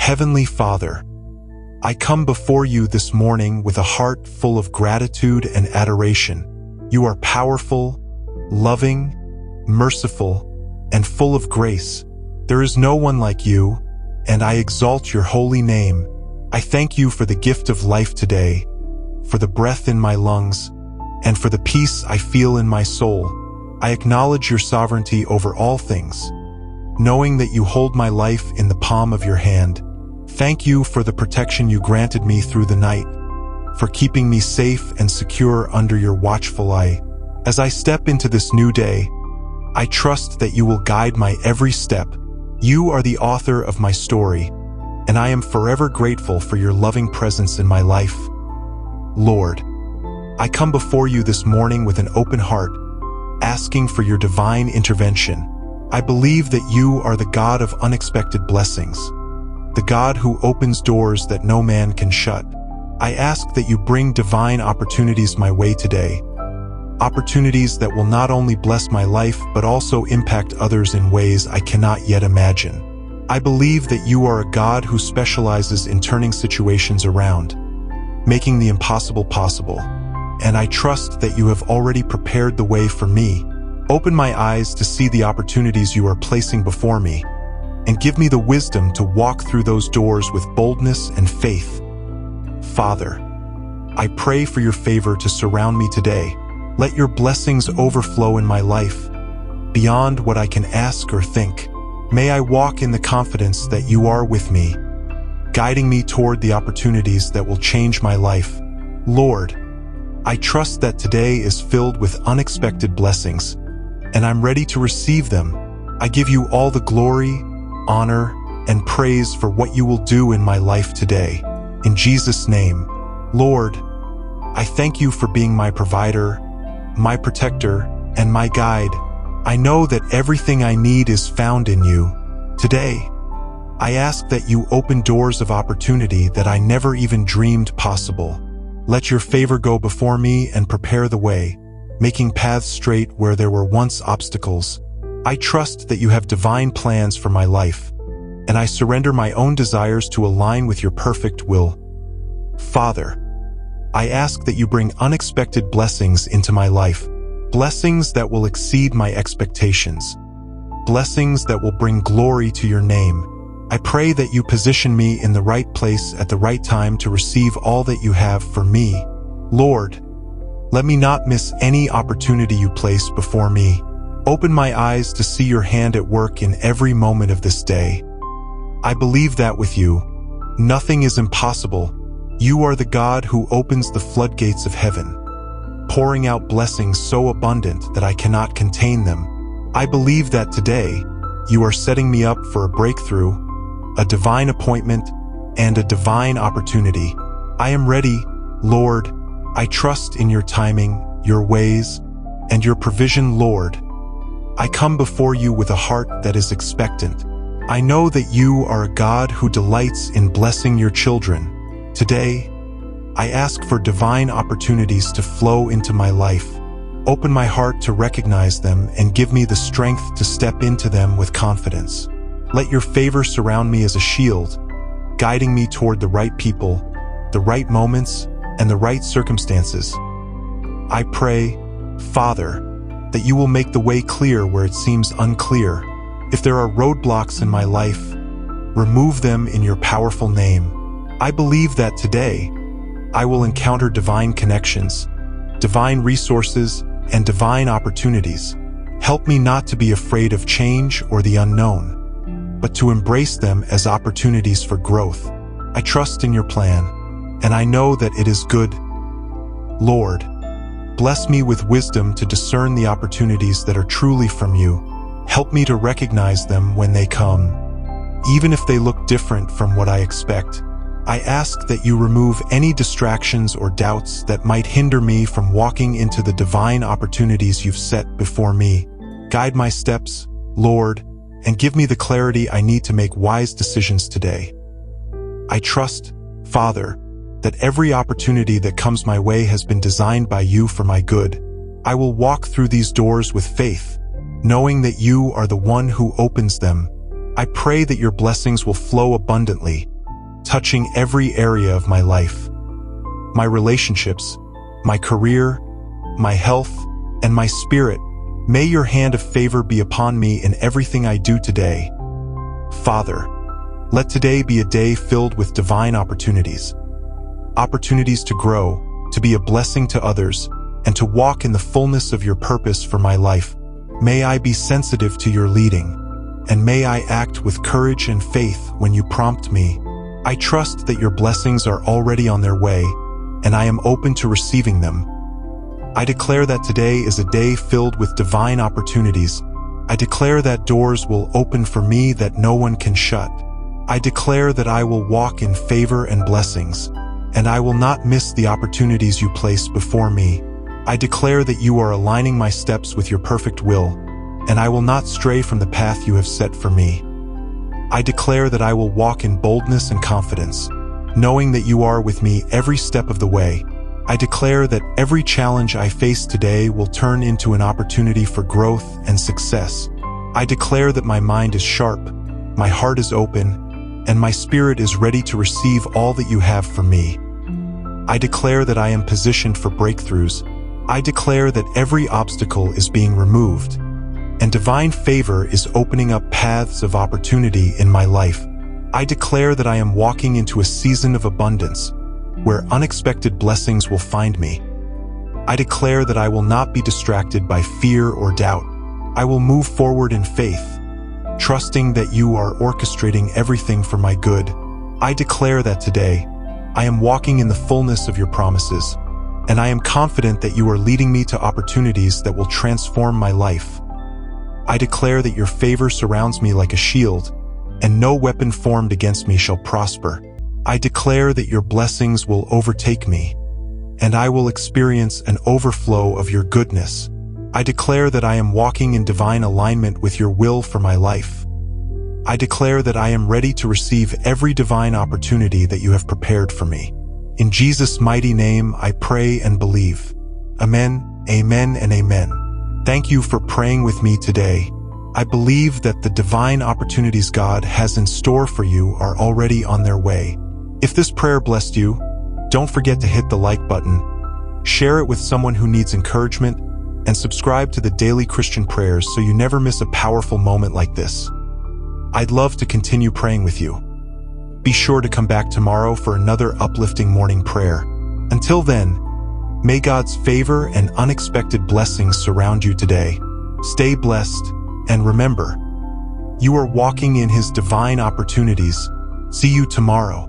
Heavenly Father, I come before you this morning with a heart full of gratitude and adoration. You are powerful, loving, merciful, and full of grace. There is no one like you, and I exalt your holy name. I thank you for the gift of life today, for the breath in my lungs, and for the peace I feel in my soul. I acknowledge your sovereignty over all things, knowing that you hold my life in the palm of your hand. Thank you for the protection you granted me through the night, for keeping me safe and secure under your watchful eye. As I step into this new day, I trust that you will guide my every step. You are the author of my story, and I am forever grateful for your loving presence in my life. Lord, I come before you this morning with an open heart, asking for your divine intervention. I believe that you are the God of unexpected blessings, the God who opens doors that no man can shut. I ask that you bring divine opportunities my way today, opportunities that will not only bless my life but also impact others in ways I cannot yet imagine. I believe that you are a God who specializes in turning situations around, making the impossible possible, and I trust that you have already prepared the way for me. Open my eyes to see the opportunities you are placing before me, and give me the wisdom to walk through those doors with boldness and faith. Father, I pray for your favor to surround me today. Let your blessings overflow in my life, beyond what I can ask or think. May I walk in the confidence that you are with me, guiding me toward the opportunities that will change my life. Lord, I trust that today is filled with unexpected blessings, and I'm ready to receive them. I give you all the glory, honor, and praise for what you will do in my life today. In Jesus' name, Lord, I thank you for being my provider, my protector, and my guide. I know that everything I need is found in you. Today, I ask that you open doors of opportunity that I never even dreamed possible. Let your favor go before me and prepare the way, making paths straight where there were once obstacles. I trust that you have divine plans for my life, and I surrender my own desires to align with your perfect will. Father, I ask that you bring unexpected blessings into my life, blessings that will exceed my expectations, blessings that will bring glory to your name. I pray that you position me in the right place at the right time to receive all that you have for me. Lord, let me not miss any opportunity you place before me. Open my eyes to see your hand at work in every moment of this day. I believe that with you, nothing is impossible. You are the God who opens the floodgates of heaven, pouring out blessings so abundant that I cannot contain them. I believe that today, you are setting me up for a breakthrough, a divine appointment, and a divine opportunity. I am ready, Lord. I trust in your timing, your ways, and your provision, Lord. I come before you with a heart that is expectant. I know that you are a God who delights in blessing your children. Today, I ask for divine opportunities to flow into my life. Open my heart to recognize them and give me the strength to step into them with confidence. Let your favor surround me as a shield, guiding me toward the right people, the right moments, and the right circumstances. I pray, Father, that you will make the way clear where it seems unclear. If there are roadblocks in my life, remove them in your powerful name. I believe that today, I will encounter divine connections, divine resources, and divine opportunities. Help me not to be afraid of change or the unknown, but to embrace them as opportunities for growth. I trust in your plan, and I know that it is good. Lord, bless me with wisdom to discern the opportunities that are truly from you. Help me to recognize them when they come, even if they look different from what I expect. I ask that you remove any distractions or doubts that might hinder me from walking into the divine opportunities you've set before me. Guide my steps, Lord, and give me the clarity I need to make wise decisions today. I trust, Father, that every opportunity that comes my way has been designed by you for my good. I will walk through these doors with faith, knowing that you are the one who opens them. I pray that your blessings will flow abundantly, touching every area of my life. My relationships, my career, my health, and my spirit. May your hand of favor be upon me in everything I do today. Father, let today be a day filled with divine opportunities. Opportunities to grow, to be a blessing to others, and to walk in the fullness of your purpose for my life. May I be sensitive to your leading, and may I act with courage and faith when you prompt me. I trust that your blessings are already on their way, and I am open to receiving them. I declare that today is a day filled with divine opportunities. I declare that doors will open for me that no one can shut. I declare that I will walk in favor and blessings, and I will not miss the opportunities you place before me. I declare that you are aligning my steps with your perfect will, and I will not stray from the path you have set for me. I declare that I will walk in boldness and confidence, knowing that you are with me every step of the way. I declare that every challenge I face today will turn into an opportunity for growth and success. I declare that my mind is sharp, my heart is open, and my spirit is ready to receive all that you have for me. I declare that I am positioned for breakthroughs. I declare that every obstacle is being removed, and divine favor is opening up paths of opportunity in my life. I declare that I am walking into a season of abundance, where unexpected blessings will find me. I declare that I will not be distracted by fear or doubt. I will move forward in faith, trusting that you are orchestrating everything for my good. I declare that today, I am walking in the fullness of your promises, and I am confident that you are leading me to opportunities that will transform my life. I declare that your favor surrounds me like a shield, and no weapon formed against me shall prosper. I declare that your blessings will overtake me, and I will experience an overflow of your goodness. I declare that I am walking in divine alignment with your will for my life. I declare that I am ready to receive every divine opportunity that you have prepared for me. In Jesus' mighty name, I pray and believe. Amen, amen, and amen. Thank you for praying with me today. I believe that the divine opportunities God has in store for you are already on their way. If this prayer blessed you, don't forget to hit the like button, share it with someone who needs encouragement, and subscribe to the Daily Christian Prayers so you never miss a powerful moment like this. I'd love to continue praying with you. Be sure to come back tomorrow for another uplifting morning prayer. Until then, may God's favor and unexpected blessings surround you today. Stay blessed, and remember, you are walking in His divine opportunities. See you tomorrow.